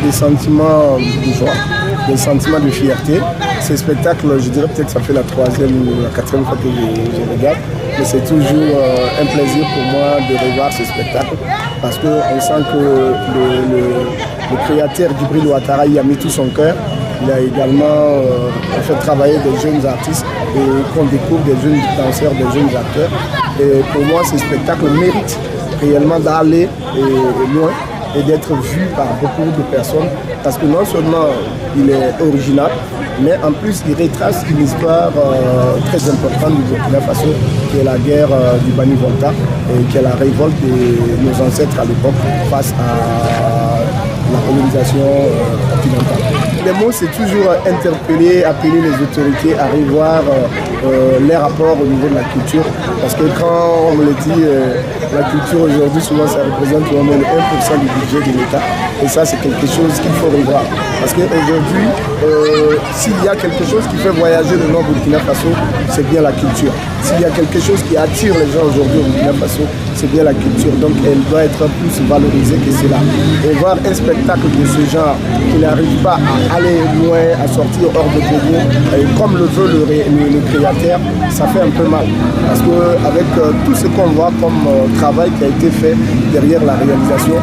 des sentiments de joie, des sentiments de fierté. Ces spectacles, je dirais peut-être que ça fait la 3e ou la 4e fois que je regarde. Mais c'est toujours un plaisir pour moi de revoir ce spectacle parce qu'on sent que le créateur Djibril Ouattara y a mis tout son cœur. Il a également fait travailler des jeunes artistes et qu'on découvre des jeunes danseurs, des jeunes acteurs. Et pour moi, ce spectacle mérite réellement d'aller loin et d'être vu par beaucoup de personnes parce que non seulement il est original, mais en plus il retrace une histoire très importante du Burkina Faso qui est la guerre du Bani Volta et qui est la révolte de nos ancêtres à l'époque face à la colonisation occidentale. Les mots, c'est toujours interpeller, appeler les autorités à revoir les rapports au niveau de la culture. Parce que quand on me le dit, la culture aujourd'hui, souvent ça représente au moins 1% du budget de l'État. Et ça, c'est quelque chose qu'il faut revoir. Parce qu'aujourd'hui, s'il y a quelque chose qui fait voyager le nord Burkina Faso, c'est bien la culture. S'il y a quelque chose qui attire les gens aujourd'hui au Burkina Faso, c'est bien la culture. Donc elle doit être plus valorisée que cela. Et voir un spectacle de ce genre qui n'arrive pas à aller loin, à sortir hors de Togo, comme le veut le créateur, ça fait un peu mal. Parce qu'avec tout ce qu'on voit comme travail qui a été fait derrière la réalisation,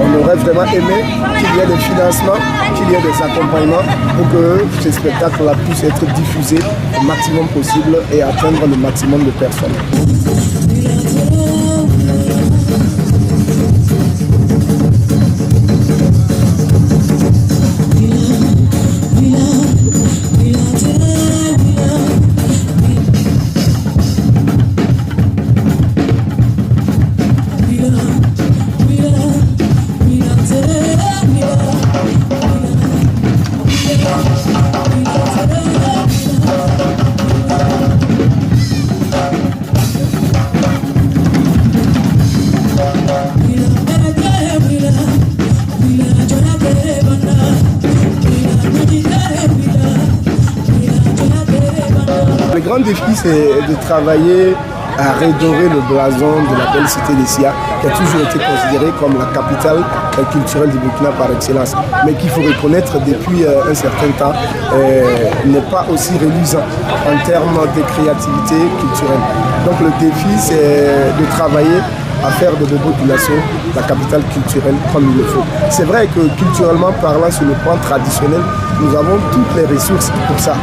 on aurait vraiment aimé qu'il y ait des financements, qu'il y ait des accompagnements pour que ces spectacles-là puissent être diffusés au maximum possible et atteindre le maximum de personnes. Le grand défi, c'est de travailler à redorer le blason de la belle cité des Sia, qui a toujours été considérée comme la capitale culturelle du Burkina par excellence, mais qu'il faut reconnaître depuis un certain temps n'est pas aussi reluisant en termes de créativité culturelle. Donc le défi, c'est de travailler à faire de Bobo-Dioulasso la capitale culturelle comme il le faut. C'est vrai que culturellement parlant, sur le plan traditionnel, nous avons toutes les ressources pour ça.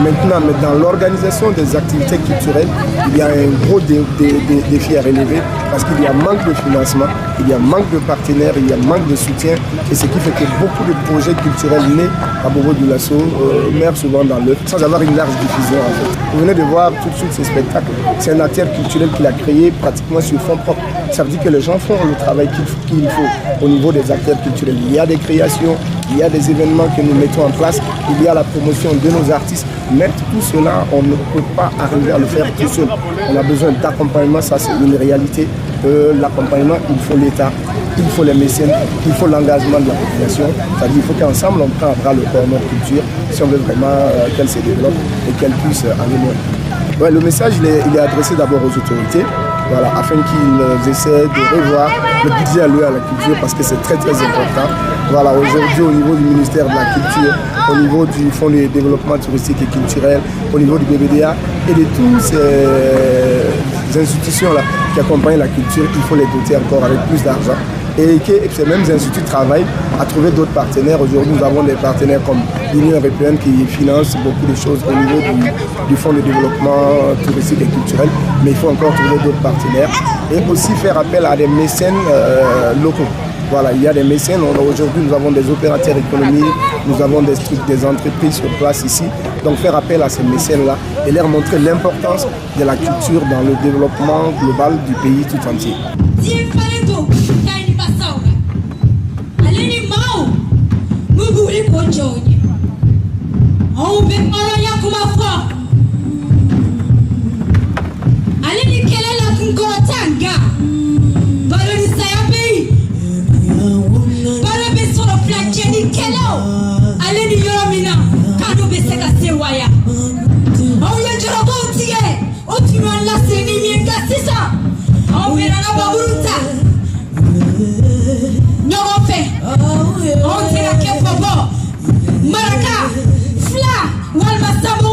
Maintenant, dans l'organisation des activités culturelles, il y a un gros défi à relever parce qu'il y a manque de financement, il y a manque de partenaires, il y a manque de soutien et ce qui fait que beaucoup de projets culturels nés à Bobo-Dioulasso meurent souvent dans l'œuf sans avoir une large diffusion en fait. Vous venez de voir tout de suite ces spectacles, c'est un acteur culturel qui l'a créé pratiquement sur fond propre. Ça veut dire que les gens font le travail qu'il faut au niveau des acteurs culturels. Il y a des créations, il y a des événements que nous mettons en place, il y a la promotion de nos artistes. Mais tout cela, on ne peut pas arriver à le faire tout seul. On a besoin d'accompagnement, ça c'est une réalité. L'accompagnement, il faut l'État, il faut les mécènes, il faut l'engagement de la population. C'est-à-dire qu'il faut qu'ensemble on prenne à bras le corps notre culture si on veut vraiment qu'elle se développe et qu'elle puisse aller loin. Ouais, le message il est adressé d'abord aux autorités, voilà, afin qu'ils essaient de revoir le budget alloué à la culture parce que c'est très très important. Voilà, aujourd'hui au niveau du ministère de la Culture, au niveau du Fonds de développement touristique et culturel, au niveau du BBDA et de toutes ces institutions-là qui accompagnent la culture, il faut les doter encore avec plus d'argent. Et que ces mêmes instituts travaillent à trouver d'autres partenaires. Aujourd'hui, nous avons des partenaires comme l'Union européenne qui finance beaucoup de choses au niveau du Fonds de développement touristique et culturel. Mais il faut encore trouver d'autres partenaires et aussi faire appel à des mécènes locaux. Voilà, il y a des mécènes. Aujourd'hui, nous avons des opérateurs économiques, nous avons des entreprises sur place ici. Donc faire appel à ces mécènes-là et leur montrer l'importance de la culture dans le développement global du pays tout entier. On Maraka, Fla, Walma Samo.